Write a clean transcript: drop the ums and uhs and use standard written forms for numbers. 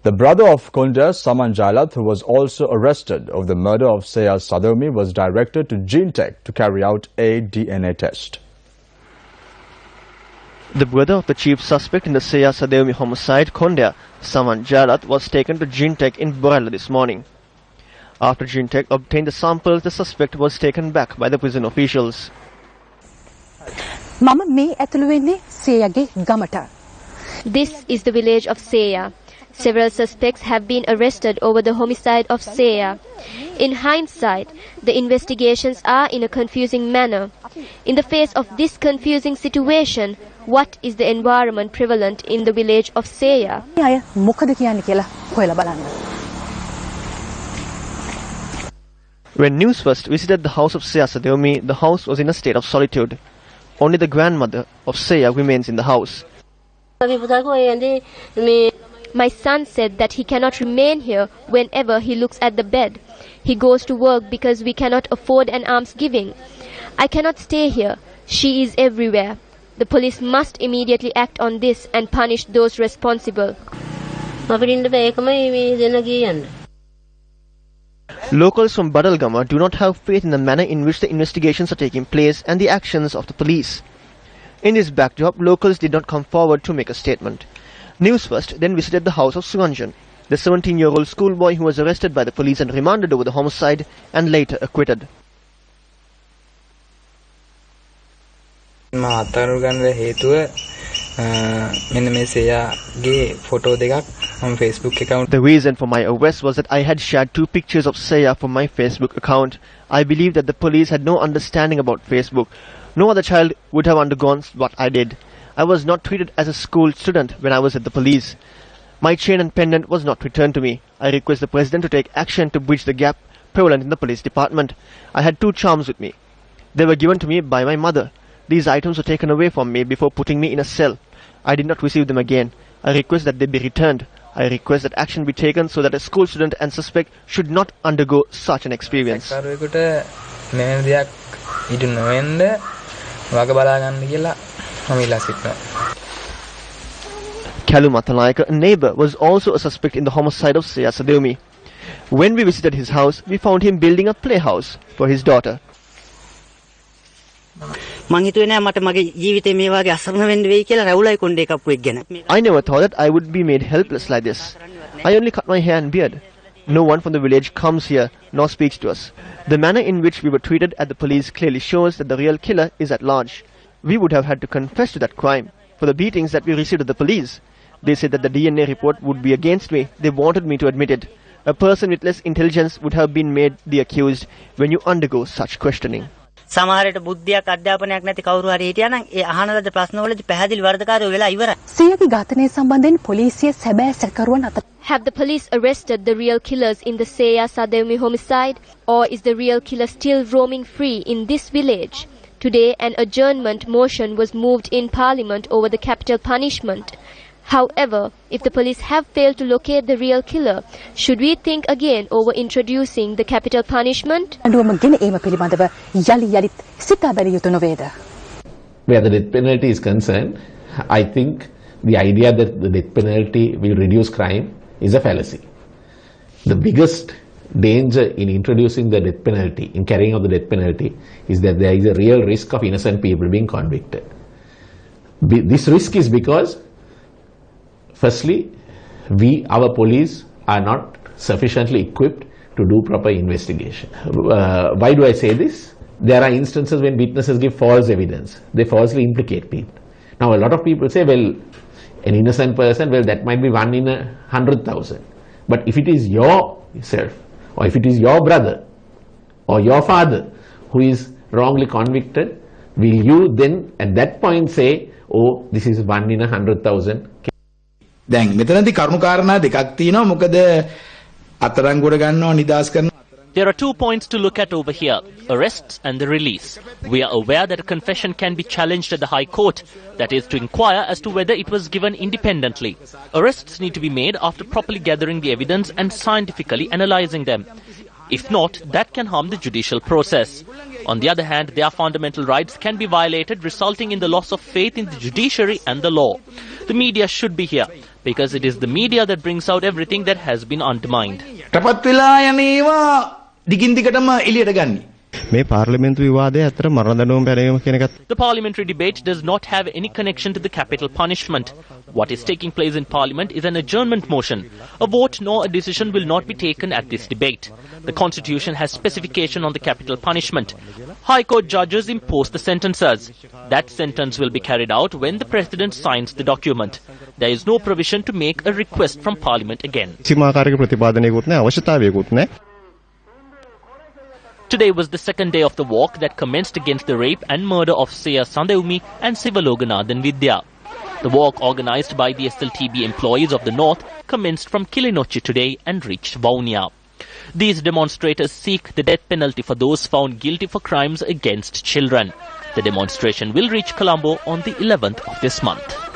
The brother of Kondaya, Saman, who was also arrested over the murder of Seya Sadewmi, was directed to Genetech to carry out a DNA test. The brother of the chief suspect in the Seya Sadewmi homicide, Kondaya, Saman, was taken to Genetech in Borella this morning. After Genetech obtained the samples, the suspect was taken back by the prison officials. This is the village of Seya. Several suspects have been arrested over the homicide of Seya. In hindsight, the investigations are in a confusing manner. In the face of this confusing situation, what is the environment prevalent in the village of Seya? When Newsfirst visited the house of Seya Sadewmi, the house was in a state of solitude. Only the grandmother of Seya remains in the house. My son said that he cannot remain here whenever he looks at the bed. He goes to work because we cannot afford an almsgiving. I cannot stay here. She is everywhere. The police must immediately act on this and punish those responsible. Locals from Badalgama do not have faith in the manner in which the investigations are taking place and the actions of the police. In this backdrop, locals did not come forward to make a statement. Newsfirst then visited the house of Suranjan, the 17-year-old schoolboy who was arrested by the police and remanded over the homicide and later acquitted. The reason for my arrest was that I had shared 2 pictures of Seya from my Facebook account. I believe that the police had no understanding about Facebook. No other child would have undergone what I did. I was not treated as a school student when I was at the police. My chain and pendant was not returned to me. I request the President to take action to bridge the gap prevalent in the police department. I had 2 charms with me. They were given to me by my mother. These items were taken away from me before putting me in a cell. I did not receive them again. I request that they be returned. I request that action be taken so that a school student and suspect should not undergo such an experience. Kalumathalayaka, a neighbor, was also a suspect in the homicide of Seya Sadewmi. When we visited his house, we found him building a playhouse for his daughter. I never thought that I would be made helpless like this. I only cut my hair and beard. No one from the village comes here nor speaks to us. The manner in which we were treated at the police clearly shows that the real killer is at large. We would have had to confess to that crime for the beatings that we received at the police. They said that the DNA report would be against me. They wanted me to admit it. A person with less intelligence would have been made the accused when you undergo such questioning. සමහරට බුද්ධියක් අධ්‍යාපනයක් නැති කවුරු හරි හිටියා නම් ඒ අහන ලද ප්‍රශ්නවලදී පැහැදිලි වරදකාරයෝ වෙලා ඉවරයි. සියගේ ඝාතනය සම්බන්ධයෙන් පොලිසිය සැබෑ සැකකරුවන් අතර Have the police arrested the real killers in the Seya Sadewmi homicide, or is the real killer still roaming free in this village? Today, an adjournment motion was moved in Parliament over the capital punishment. However, if the police have failed to locate the real killer, should we think again over introducing the capital punishment? Where the death penalty is concerned, I think the idea that the death penalty will reduce crime is a fallacy. The biggest danger in introducing the death penalty, in carrying out the death penalty, is that there is a real risk of innocent people being convicted. This risk is because, firstly, our police are not sufficiently equipped to do proper investigation. Why do I say this? There are instances when witnesses give false evidence. They falsely implicate people. Now, a lot of people say, well, an innocent person, well, that might be 1 in 100,000. But if it is yourself, or if it is your brother, or your father who is wrongly convicted, will you then at that point say, oh, this is 1 in 100,000? දැන් මෙතනදී කරුණු කාරණා දෙකක් තියෙනවා මොකද අතරංගුවට ගන්නවා නිදාස් කරනවා. There are 2 points to look at over here, arrests and the release. We are aware that a confession can be challenged at the High Court, that is to inquire as to whether it was given independently. Arrests need to be made after properly gathering the evidence and scientifically analyzing them. If not, that can harm the judicial process. On the other hand, their fundamental rights can be violated, resulting in the loss of faith in the judiciary and the law. The media should be here, because it is the media that brings out everything that has been undermined. රපත් වෙලා යන ඒවා දිගින් දිගටම එළියට ගන්නේ. මේ පාර්ලිමේන්තු විවාදය අතර මරණ දඬුවම පැනවීම කියන එකත් The parliamentary debate does not have any connection to the capital punishment. What is taking place in parliament is an adjournment motion. A vote nor a decision will not be taken at this debate. The constitution has specification on the capital punishment. High Court judges impose the sentences. That sentence will be carried out when the president signs the document. There is no provision to make a request from parliament again. සීමාකාරක ප්‍රතිපාදනයකුත් නැහැ අවශ්‍යතාවයකුත් නැහැ. Today was the second day of the walk that commenced against the rape and murder of Seya Sadewmi and Sivaloganathan Vidya. The walk, organized by the SLTB employees of the North, commenced from Kilinochchi today and reached Vaunia. These demonstrators seek the death penalty for those found guilty for crimes against children. The demonstration will reach Colombo on the 11th of this month.